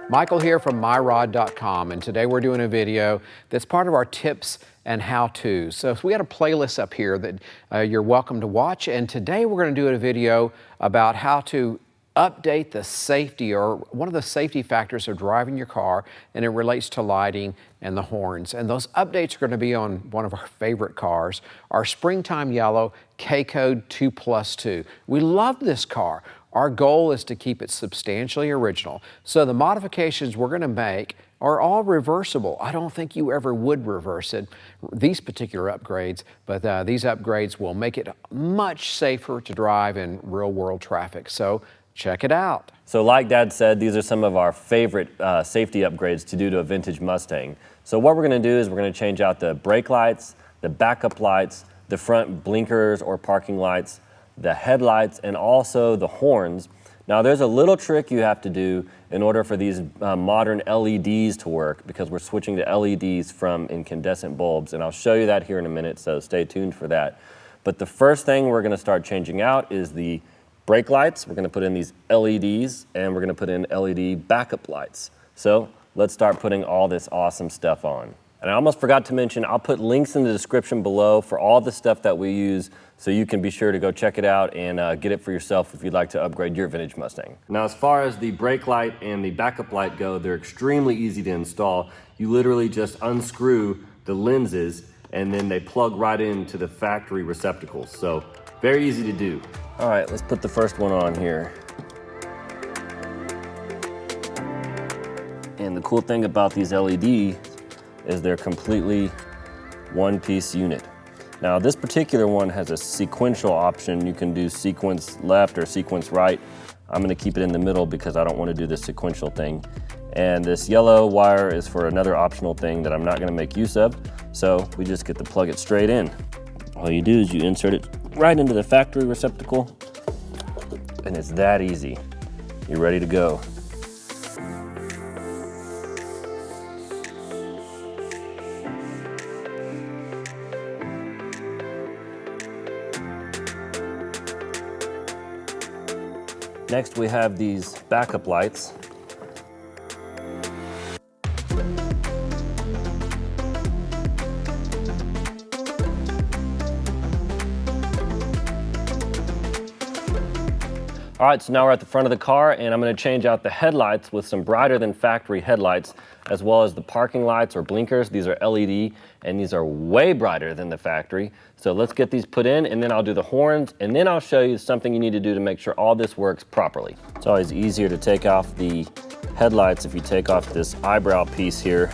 Michael here from myrod.com, and today we're doing a video that's part of our tips and how-tos. So we got a playlist up here that you're welcome to watch, and today we're going to do a video about how to update the safety, or one of the safety factors of driving your car, and it relates to lighting and the horns. And those updates are going to be on one of our favorite cars, our springtime yellow K-code 2+2. We love this car. Our goal is to keep it substantially original. So the modifications we're going to make are all reversible. I don't think you ever would reverse it, these particular upgrades, but these upgrades will make it much safer to drive in real-world traffic. So check it out. So like Dad said, these are some of our favorite safety upgrades to do to a vintage Mustang. So what we're going to do is we're going to change out the brake lights, the backup lights, the front blinkers or parking lights, the headlights, and also the horns. Now there's a little trick you have to do in order for these modern LEDs to work, because we're switching to LEDs from incandescent bulbs, and I'll show you that here in a minute, so stay tuned for that. But the first thing we're going to start changing out is the brake lights. We're going to put in these LEDs, and we're going to put in LED backup lights. So let's start putting all this awesome stuff on. And I almost forgot to mention, I'll put links in the description below for all the stuff that we use, so you can be sure to go check it out and get it for yourself if you'd like to upgrade your vintage Mustang. Now, as far as the brake light and the backup light go, they're extremely easy to install. You literally just unscrew the lenses and then they plug right into the factory receptacles. So very easy to do. All right, let's put the first one on here. And the cool thing about these LEDs is they're completely one-piece unit. Now this particular one has a sequential option. You can do sequence left or sequence right. I'm gonna keep it in the middle because I don't wanna do the sequential thing. And this yellow wire is for another optional thing that I'm not gonna make use of. So we just get to plug it straight in. All you do is you insert it right into the factory receptacle, and it's that easy. You're ready to go. Next, we have these backup lights. All right, so now we're at the front of the car, and I'm going to change out the headlights with some brighter than factory headlights, as well as the parking lights or blinkers. These are LED, and these are way brighter than the factory. So let's get these put in, and then I'll do the horns, and then I'll show you something you need to do to make sure all this works properly. It's always easier to take off the headlights if you take off this eyebrow piece here.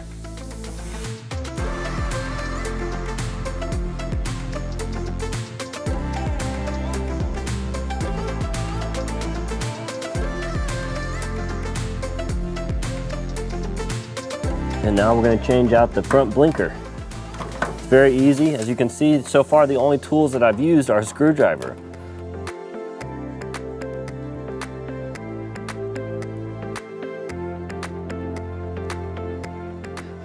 And now we're going to change out the front blinker. It's very easy. As you can see, so far the only tools that I've used are a screwdriver.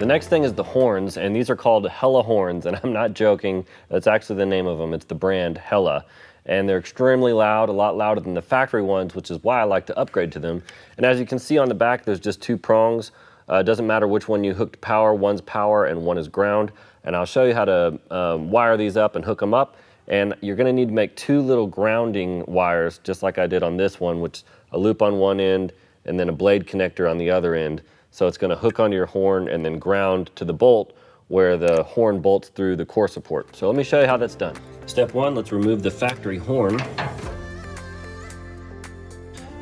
The next thing is the horns, and these are called Hella horns, and I'm not joking. That's actually the name of them. It's the brand Hella. And they're extremely loud, a lot louder than the factory ones, which is why I like to upgrade to them. And as you can see on the back, there's just two prongs. It doesn't matter which one you hook to power. One's power and one is ground. And I'll show you how to wire these up and hook them up. And you're going to need to make two little grounding wires, just like I did on this one, which a loop on one end and then a blade connector on the other end. So it's going to hook onto your horn and then ground to the bolt where the horn bolts through the core support. So let me show you how that's done. Step one, let's remove the factory horn.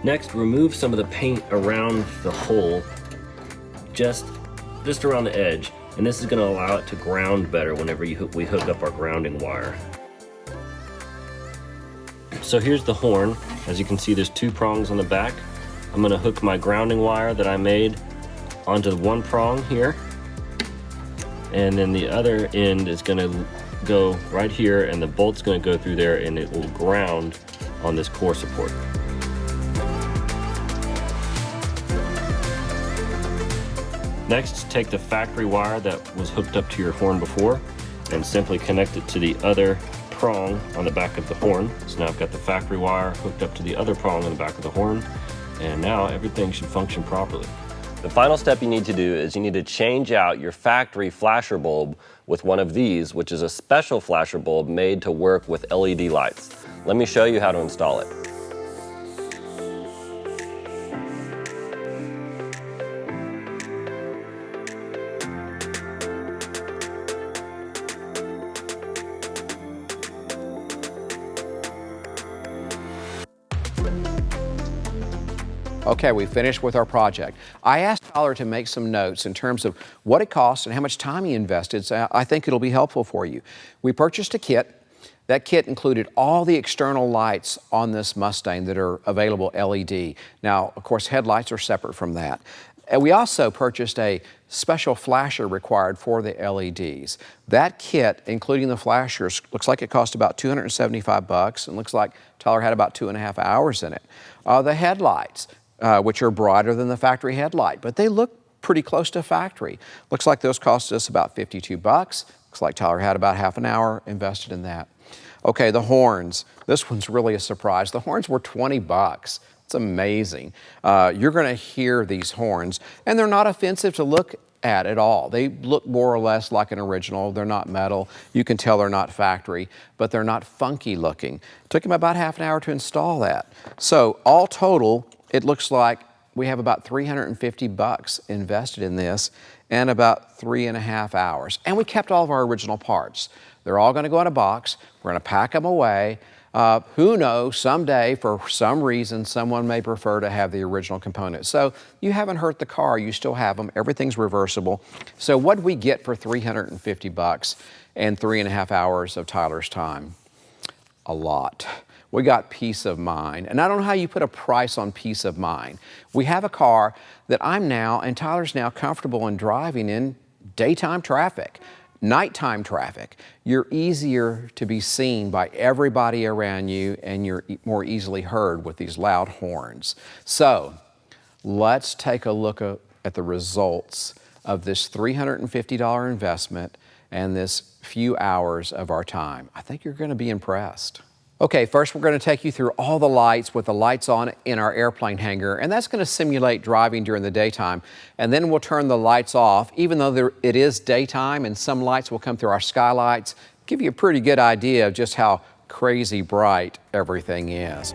Next, remove some of the paint around the hole, just around the edge, and this is going to allow it to ground better whenever we hook up our grounding wire. So here's the horn. As you can see, there's two prongs on the back. I'm going to hook my grounding wire that I made onto the one prong here, and then the other end is going to go right here, and the bolt's going to go through there, and it will ground on this core support. Next, take the factory wire that was hooked up to your horn before and simply connect it to the other prong on the back of the horn. So now I've got the factory wire hooked up to the other prong on the back of the horn, and now everything should function properly. The final step you need to do is you need to change out your factory flasher bulb with one of these, which is a special flasher bulb made to work with LED lights. Let me show you how to install it. Okay, we finished with our project. I asked Tyler to make some notes in terms of what it cost and how much time he invested, so I think it'll be helpful for you. We purchased a kit. That kit included all the external lights on this Mustang that are available LED. Now, of course, headlights are separate from that. And we also purchased a special flasher required for the LEDs. That kit, including the flashers, looks like it cost about $275 and looks like Tyler had about 2.5 hours in it. The headlights, which are brighter than the factory headlight, but they look pretty close to factory. Looks like those cost us about $52. Looks like Tyler had about half an hour invested in that. Okay, the horns. This one's really a surprise. The horns were $20. It's amazing. You're gonna hear these horns, and they're not offensive to look at all. They look more or less like an original. They're not metal. You can tell they're not factory, but they're not funky looking. It took him about half an hour to install that. So all total, it looks like we have about $350 invested in this and about 3.5 hours. And we kept all of our original parts. They're all gonna go in a box. We're gonna pack them away. Who knows, someday, for some reason, someone may prefer to have the original components. So you haven't hurt the car, you still have them, everything's reversible. So what did we get for $350 and 3.5 hours of Tyler's time? A lot. We got peace of mind. And I don't know how you put a price on peace of mind. We have a car that I'm now, and Tyler's now comfortable in driving in daytime traffic. Nighttime traffic, you're easier to be seen by everybody around you and you're more easily heard with these loud horns. So let's take a look at the results of this $350 investment and this few hours of our time. I think you're going to be impressed. Okay, first we're going to take you through all the lights with the lights on in our airplane hangar, and that's going to simulate driving during the daytime. And then we'll turn the lights off, even though it is daytime, and some lights will come through our skylights, give you a pretty good idea of just how crazy bright everything is.